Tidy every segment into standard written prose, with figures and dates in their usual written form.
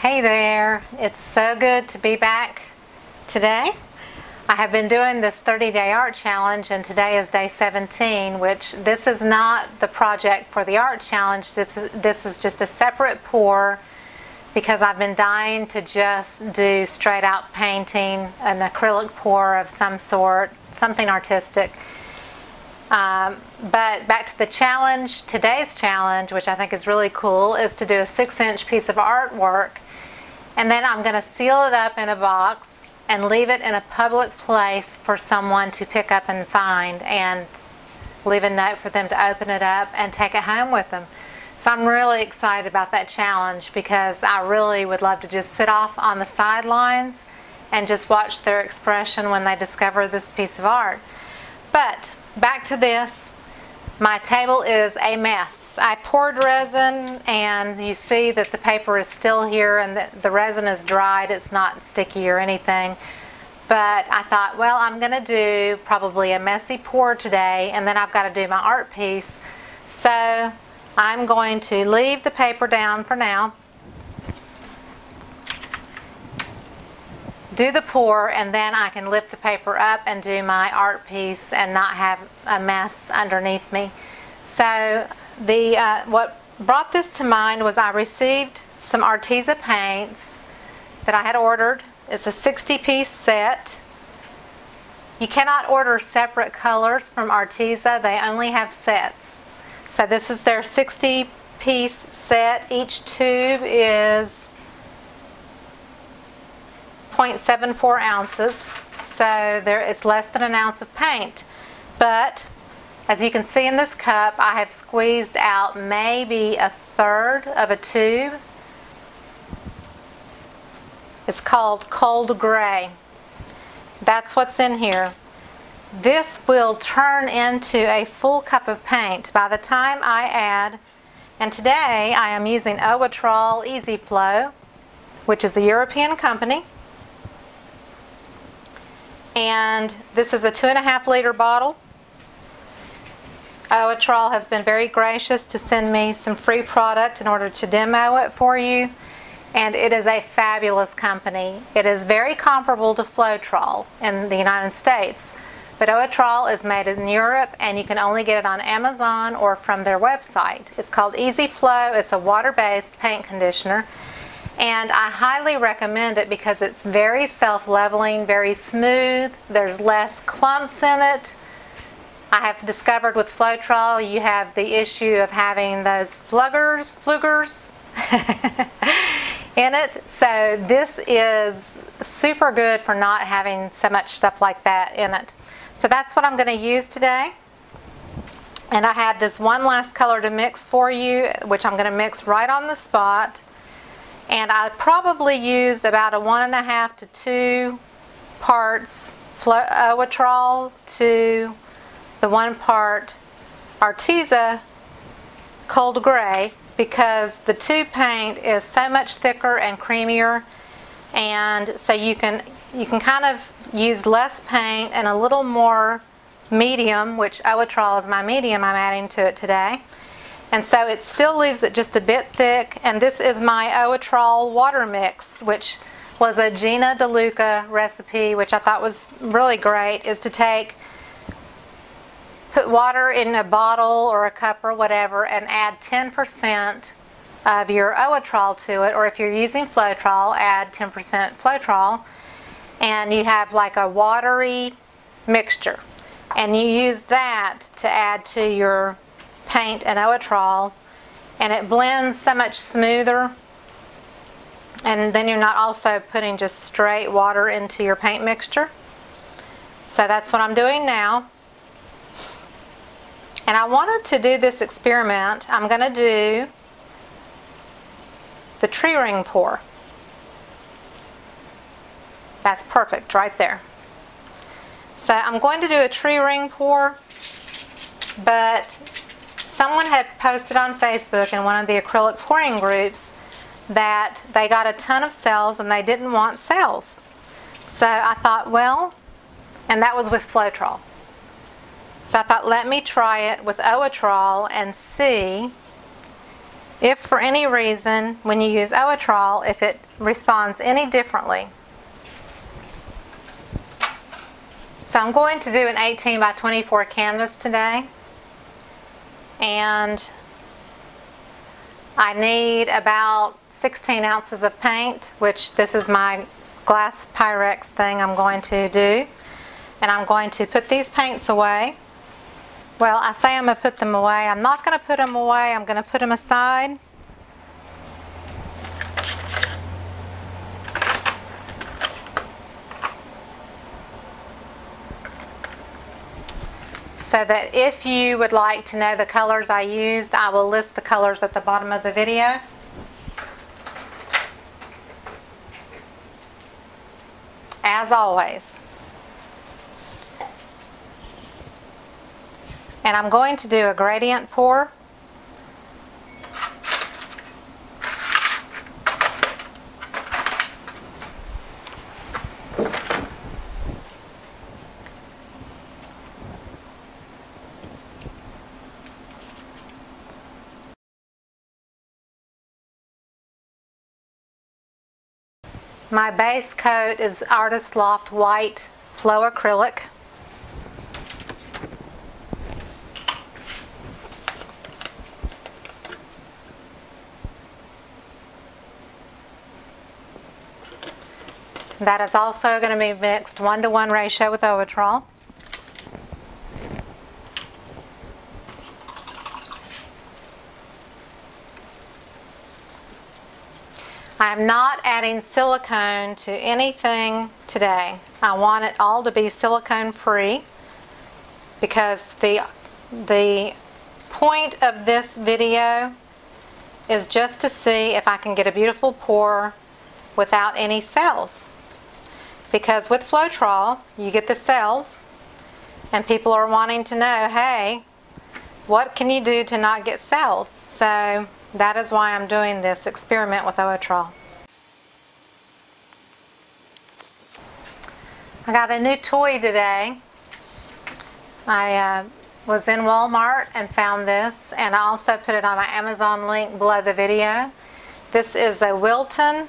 Hey there, it's so good to be back today. I have been doing this 30-day art challenge and today is day 17, which this is not the project for the art challenge. This is just a separate pour because I've been dying to just do straight out painting, an acrylic pour of some sort, something artistic. But back to the challenge, today's challenge, which I think is really cool, is to do a 6-inch piece of artwork, and then I'm going to seal it up in a box and leave it in a public place for someone to pick up and find, and leave a note for them to open it up and take it home with them. So I'm really excited about that challenge because I really would love to just sit off on the sidelines and just watch their expression when they discover this piece of art. But back to this. My table is a mess. I poured resin and you see that the paper is still here and the resin is dried. It's not sticky or anything. But I thought, well, I'm going to do probably a messy pour today and then I've got to do my art piece. So I'm going to leave the paper down for now, do the pour, and then I can lift the paper up and do my art piece and not have a mess underneath me. So what brought this to mind was I received some Arteza paints that I had ordered. It's a 60-piece set. You cannot order separate colors from Arteza. They only have sets. So this is their 60-piece set. Each tube is 0.74 ounces, so it's less than an ounce of paint. But as you can see in this cup, I have squeezed out maybe a third of a tube. It's called Cold Gray. That's what's in here. This will turn into a full cup of paint by the time I add, and today I am using Owatrol Easy Flow, which is a European company. And this is a 2.5 liter bottle. Owatrol has been very gracious to send me some free product in order to demo it for you. And it is a fabulous company. It is very comparable to Floetrol in the United States. But Owatrol is made in Europe and you can only get it on Amazon or from their website. It's called Easy Flow. It's a water-based paint conditioner. And I highly recommend it because it's very self-leveling, very smooth. There's less clumps in it. I have discovered with Floetrol you have the issue of having those flugers in it. So this is super good for not having so much stuff like that in it. So that's what I'm going to use today. And I have this one last color to mix for you, which I'm going to mix right on the spot. And I probably used about a 1.5 to 2 parts Owatrol to the 1 part Arteza Cold Gray because the tube paint is so much thicker and creamier, and so you can kind of use less paint and a little more medium, which Owatrol is my medium I'm adding to it today. And so it still leaves it just a bit thick, and this is my Owatrol water mix, which was a Gina DeLuca recipe, which I thought was really great, is to put water in a bottle or a cup or whatever and add 10% of your Owatrol to it, or if you're using Floetrol, add 10% Floetrol, and you have like a watery mixture. And you use that to add to your paint and Owatrol, and it blends so much smoother, and then you're not also putting just straight water into your paint mixture. So that's what I'm doing now. And I wanted to do this experiment. I'm going to do the tree ring pour. That's perfect right there. So I'm going to do a tree ring pour, but someone had posted on Facebook in one of the acrylic pouring groups that they got a ton of sales and they didn't want sales. So I thought, well, and that was with Floetrol. So I thought, let me try it with Owatrol and see if for any reason when you use Owatrol, if it responds any differently. So I'm going to do an 18 by 24 canvas today, and I need about 16 ounces of paint, which this is my glass Pyrex thing I'm going to do. And I'm going to put these paints away. Well, I say I'm going to put them away. I'm not going to put them away. I'm going to put them aside. So that if you would like to know the colors I used, I will list the colors at the bottom of the video. As always. And I'm going to do a gradient pour. My base coat is Artist Loft White Flow Acrylic. That is also going to be mixed 1-to-1 ratio with Owatrol. I am not adding silicone to anything today. I want it all to be silicone free because the point of this video is just to see if I can get a beautiful pour without any cells. Because with Floetrol, you get the cells, and people are wanting to know, hey, what can you do to not get cells? So that is why I'm doing this experiment with Owatrol. I got a new toy today. I was in Walmart and found this, and I also put it on my Amazon link below the video. This is a Wilton,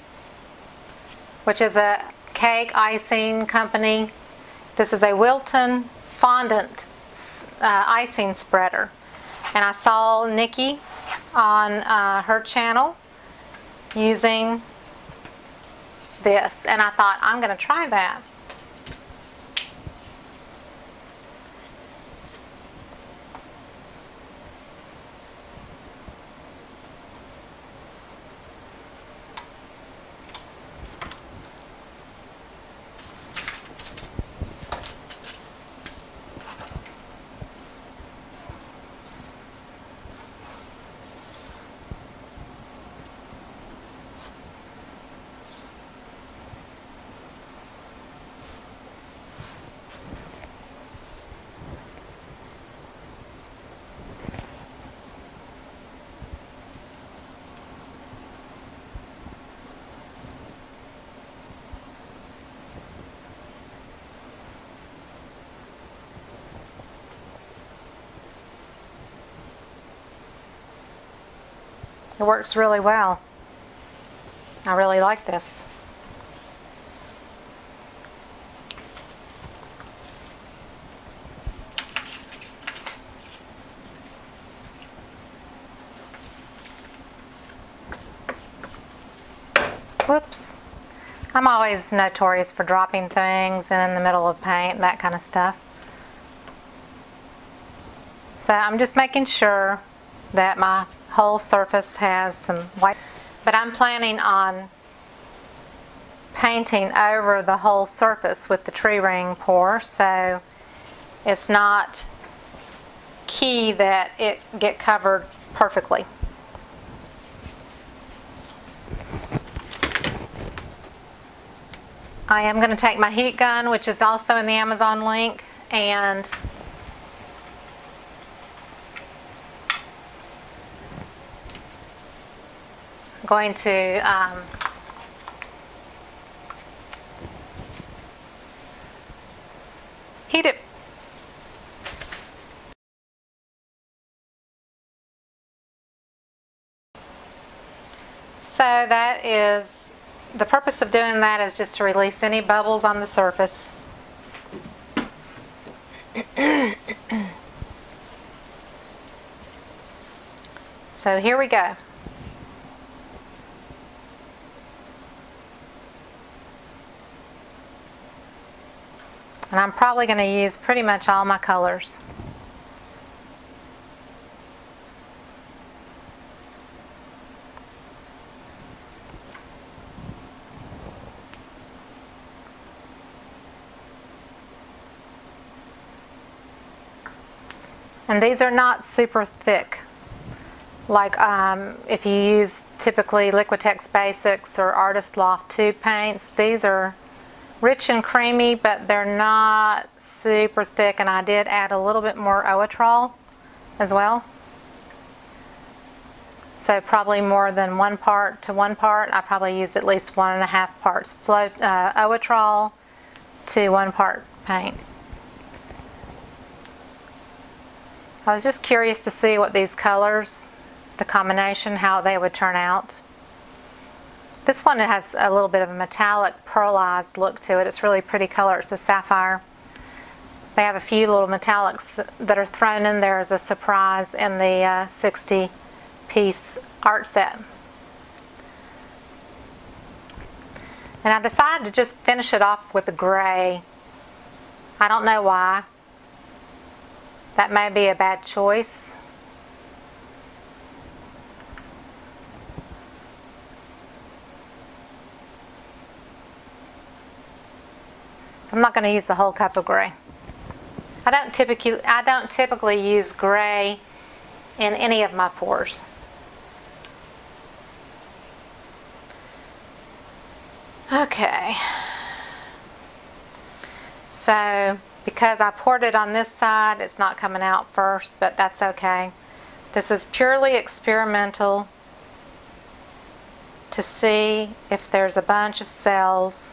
which is a cake icing company. This is a Wilton fondant icing spreader, and I saw Nikki on her channel using this, and I thought I'm going to try that. It works really well. I really like this. Whoops. I'm always notorious for dropping things in the middle of paint, that kind of stuff. So I'm just making sure that my whole surface has some white, but I'm planning on painting over the whole surface with the tree ring pour, so it's not key that it get covered perfectly. I am going to take my heat gun, which is also in the Amazon link, and going to heat it. So that is, the purpose of doing that is just to release any bubbles on the surface. So here we go. And I'm probably going to use pretty much all my colors. And these are not super thick. Like if you use typically Liquitex Basics or Artist Loft tube paints, these are rich and creamy, but they're not super thick, and I did add a little bit more Owatrol as well. So probably more than 1 part to 1 part. I probably used at least 1.5 parts Owatrol to 1 part paint. I was just curious to see what these colors, the combination, how they would turn out. This one has a little bit of a metallic pearlized look to it. It's a really pretty color. It's a sapphire. They have a few little metallics that are thrown in there as a surprise in the 60-piece art set. And I decided to just finish it off with a gray. I don't know why. That may be a bad choice. So I'm not going to use the whole cup of gray. I don't typically use gray in any of my pours. Okay. So because I poured it on this side, it's not coming out first, but that's okay. This is purely experimental to see if there's a bunch of cells.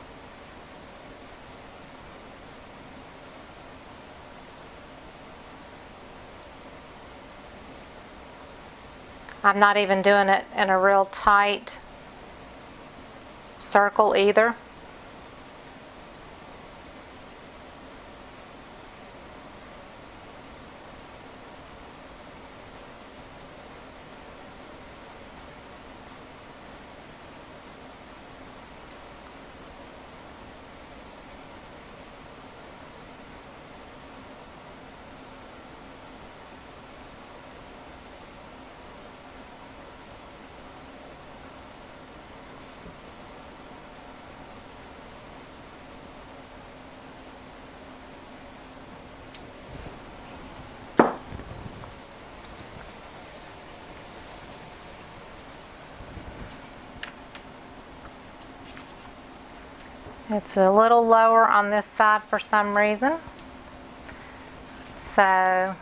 I'm not even doing it in a real tight circle either. It's a little lower on this side for some reason. So I'm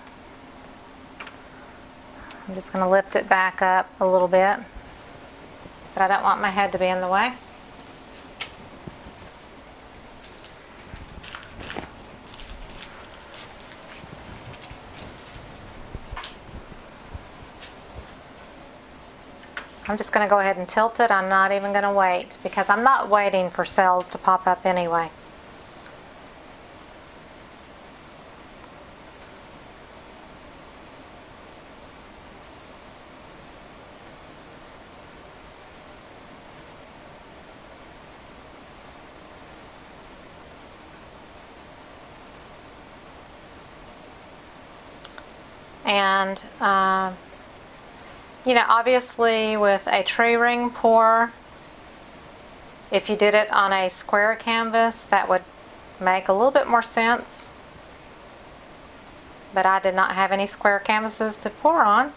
just going to lift it back up a little bit. But I don't want my head to be in the way. I'm just going to go ahead and tilt it. I'm not even going to wait because I'm not waiting for cells to pop up anyway. And you know, obviously with a tree ring pour, if you did it on a square canvas, that would make a little bit more sense. But I did not have any square canvases to pour on.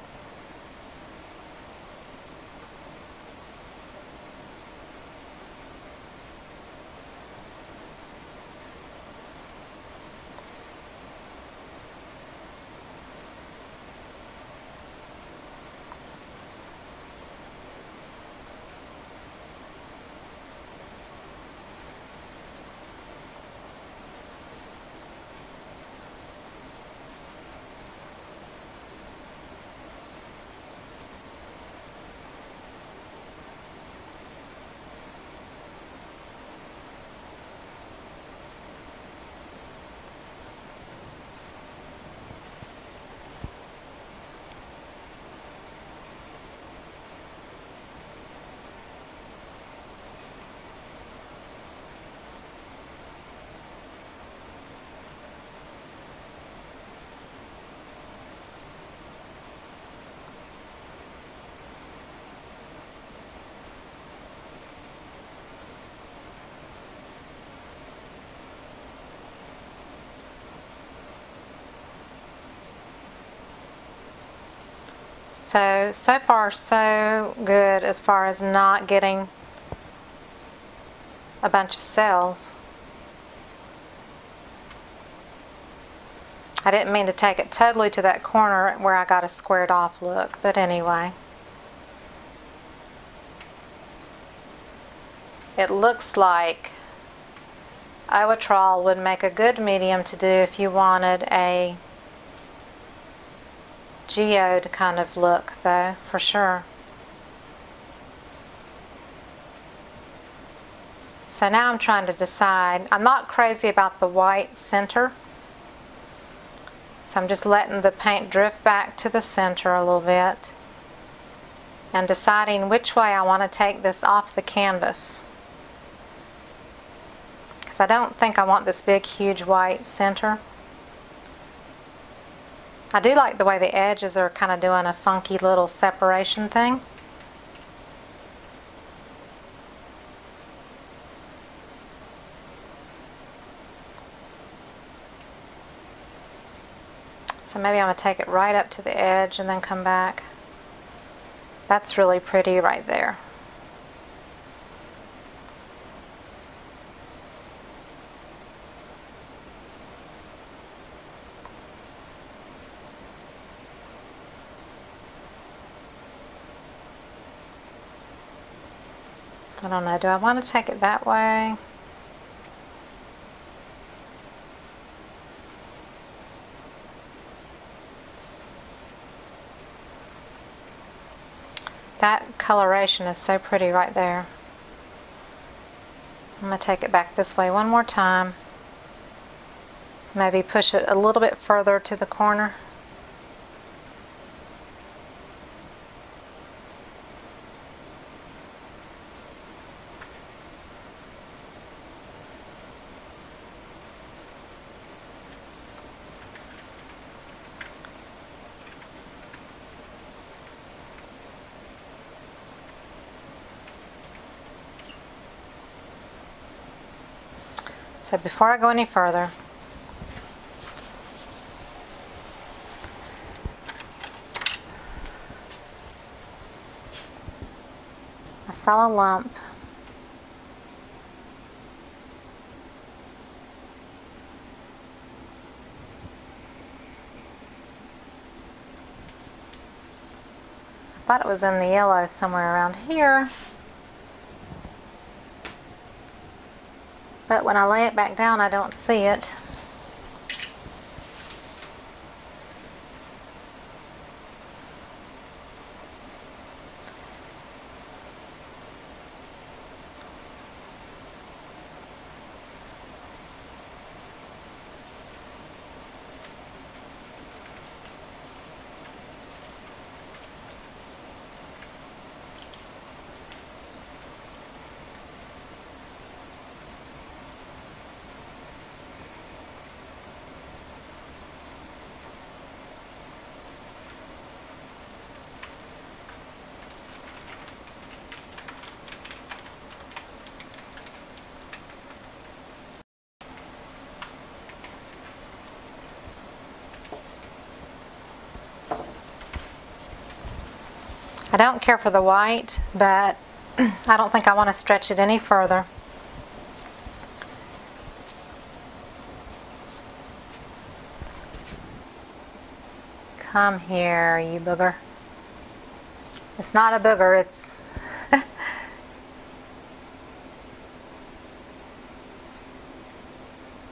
So far so good as far as not getting a bunch of cells. I didn't mean to take it totally to that corner where I got a squared off look, but anyway. It looks like Owatrol would make a good medium to do if you wanted a geode kind of look, though, for sure. So now I'm trying to decide. I'm not crazy about the white center, so I'm just letting the paint drift back to the center a little bit and deciding which way I want to take this off the canvas. Because I don't think I want this big, huge white center. I do like the way the edges are kind of doing a funky little separation thing. So maybe I'm going to take it right up to the edge and then come back. That's really pretty right there. I don't know, do I want to take it that way? That coloration is so pretty right there. I'm going to take it back this way one more time. Maybe push it a little bit further to the corner. So before I go any further, I saw a lump. I thought it was in the yellow somewhere around here. But when I lay it back down, I don't see it. I don't care for the white, but I don't think I want to stretch it any further. Come here, you booger. It's not a booger, it's...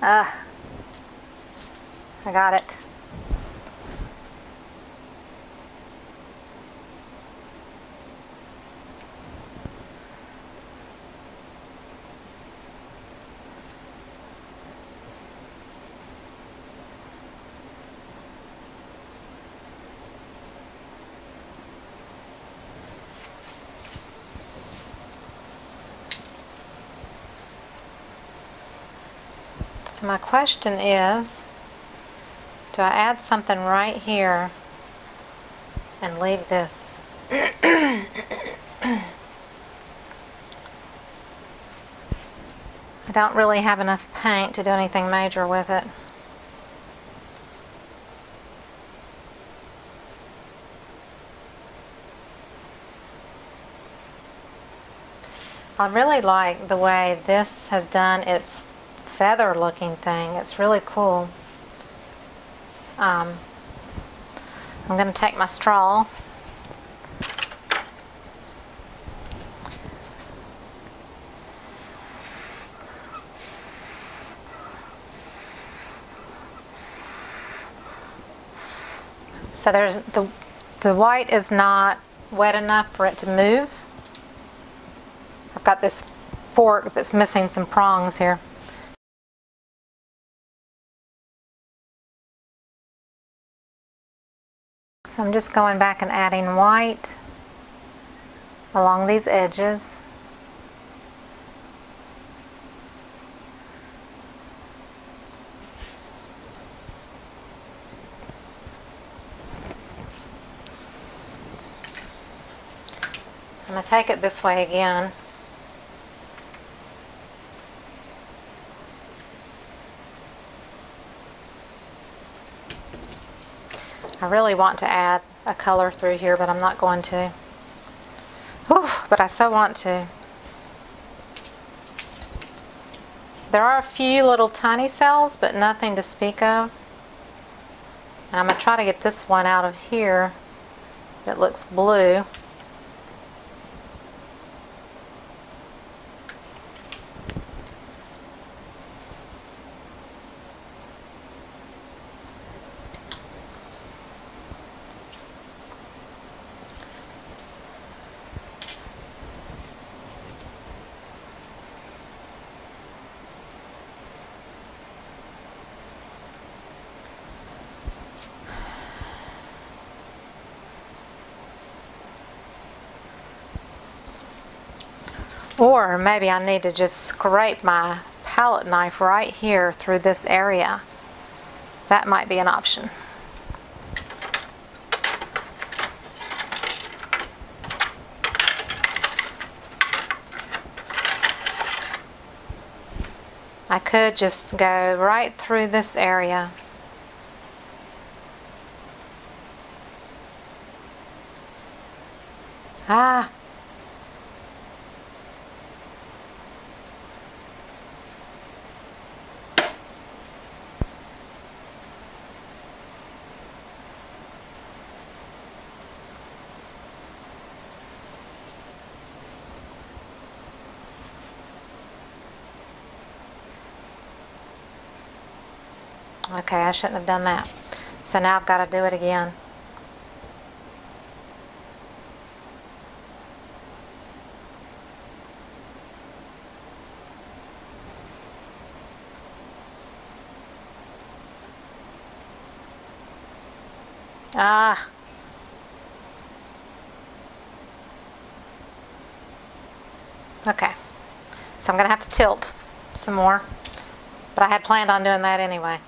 I got it. So my question is, do I add something right here and leave this? I don't really have enough paint to do anything major with it. I really like the way this has done its feather looking thing. It's really cool. I'm going to take my straw. So there's the white is not wet enough for it to move. I've got this fork that's missing some prongs here. So I'm just going back and adding white along these edges. I'm going to take it this way again. I really want to add a color through here, but I'm not going to. Ooh, but I so want to. There are a few little tiny cells, but nothing to speak of. And I'm going to try to get this one out of here that looks blue. Or maybe I need to just scrape my palette knife right here through this area. That might be an option. I could just go right through this area. Ah! Okay, I shouldn't have done that. So now I've got to do it again. Ah. Okay. So I'm going to have to tilt some more. But I had planned on doing that anyway.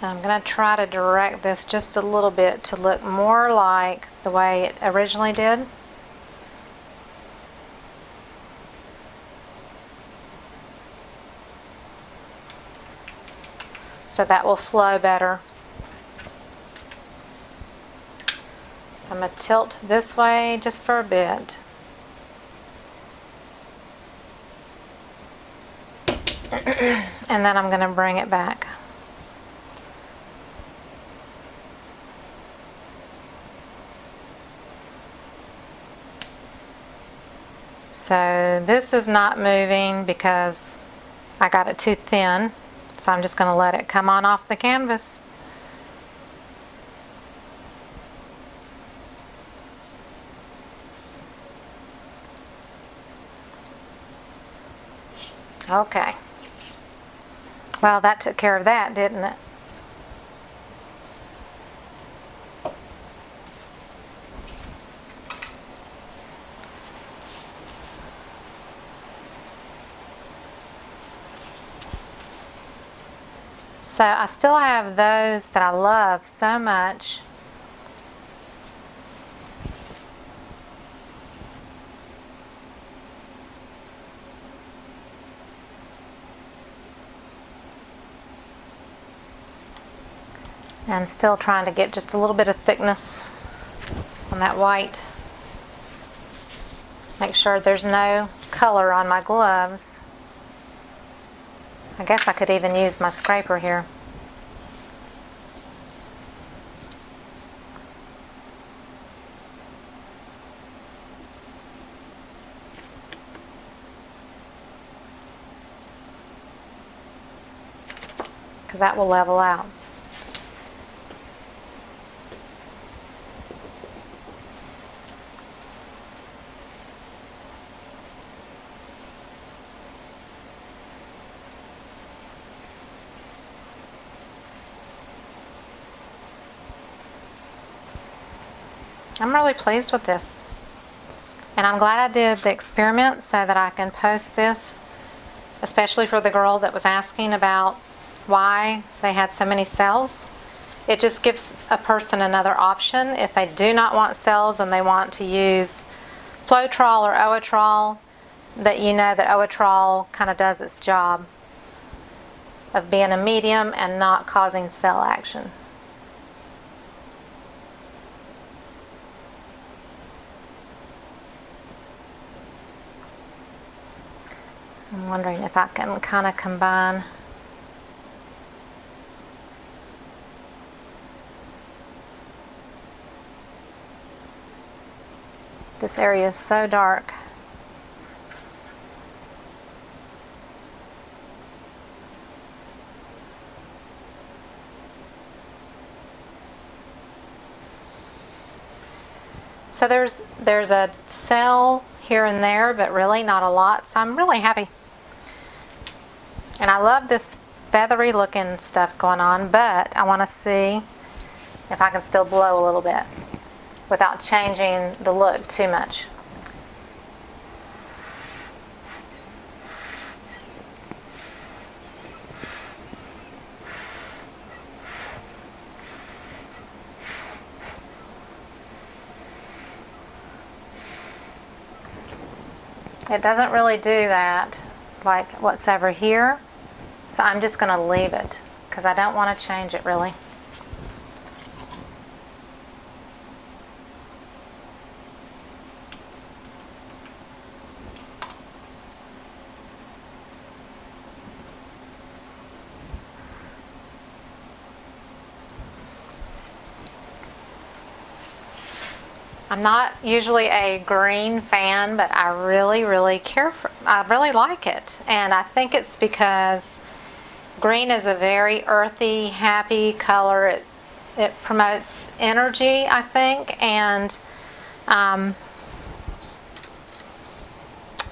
I'm going to try to direct this just a little bit to look more like the way it originally did. So that will flow better. So I'm going to tilt this way just for a bit. And then I'm going to bring it back. So this is not moving because I got it too thin. So I'm just going to let it come on off the canvas. Okay. Well, that took care of that, didn't it? So I still have those that I love so much. And still trying to get just a little bit of thickness on that white. Make sure there's no color on my gloves. I guess I could even use my scraper here. Because that will level out. I'm really pleased with this. And I'm glad I did the experiment so that I can post this, especially for the girl that was asking about why they had so many cells. It just gives a person another option if they do not want cells and they want to use Floetrol or Owatrol, that you know that Owatrol kind of does its job of being a medium and not causing cell action. I'm wondering if I can kind of combine this area is so dark. So there's a cell here and there, but really not a lot, so I'm really happy. And I love this feathery looking stuff going on, but I want to see if I can still blow a little bit without changing the look too much. It doesn't really do that like what's over here, so I'm just going to leave it because I don't want to change it really. I'm not usually a green fan, but I really like it. And I think it's because green is a very earthy, happy color. It promotes energy, I think. And I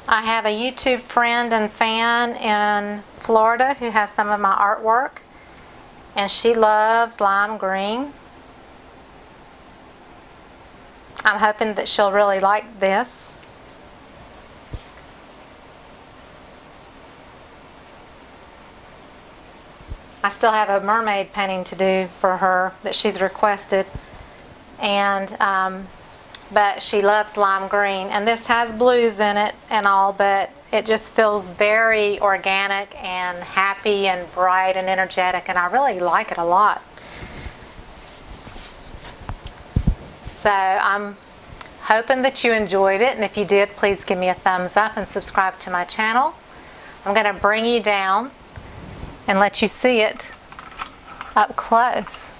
have a YouTube friend and fan in Florida who has some of my artwork, and she loves lime green. I'm hoping that she'll really like this. I still have a mermaid painting to do for her that she's requested, and but she loves lime green, and this has blues in it and all, but it just feels very organic and happy and bright and energetic, and I really like it a lot. So I'm hoping that you enjoyed it, and if you did, please give me a thumbs up and subscribe to my channel. I'm going to bring you down and let you see it up close,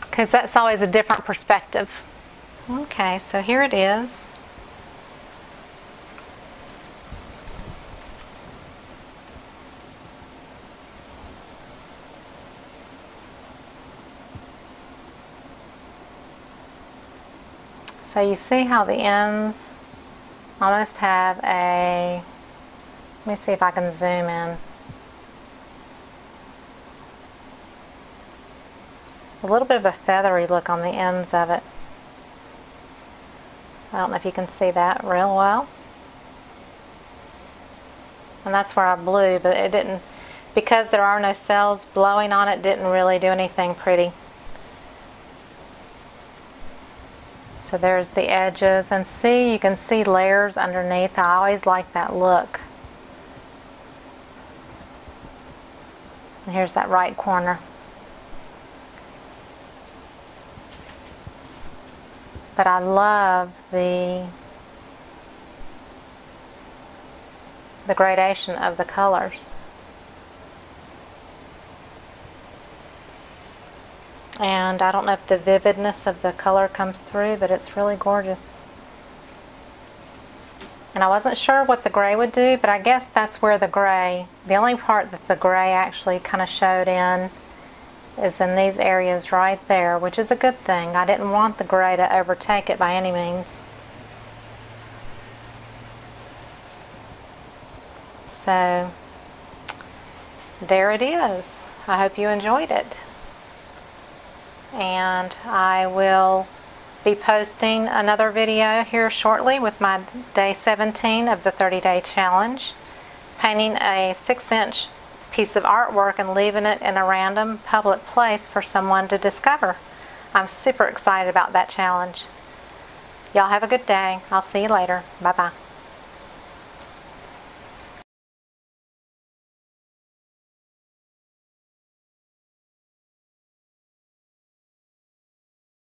because that's always a different perspective. Okay, so here it is. So you see how the ends almost have a, let me see if I can zoom in. A little bit of a feathery look on the ends of it. I don't know if you can see that real well. And that's where I blew, but it didn't, because there are no cells, blowing on it didn't really do anything pretty. So there's the edges, and see, you can see layers underneath. I always like that look. And here's that right corner. but I love the gradation of the colors. And I don't know if the vividness of the color comes through, but it's really gorgeous. And I wasn't sure what the gray would do, but I guess that's where the only part that the gray actually kind of showed in is in these areas right there, which is a good thing. I didn't want the gray to overtake it by any means. So there it is. I hope you enjoyed it. And I will be posting another video here shortly with my day 17 of the 30-day challenge, painting a 6-inch piece of artwork and leaving it in a random public place for someone to discover. I'm super excited about that challenge. Y'all have a good day. I'll see you later. Bye-bye.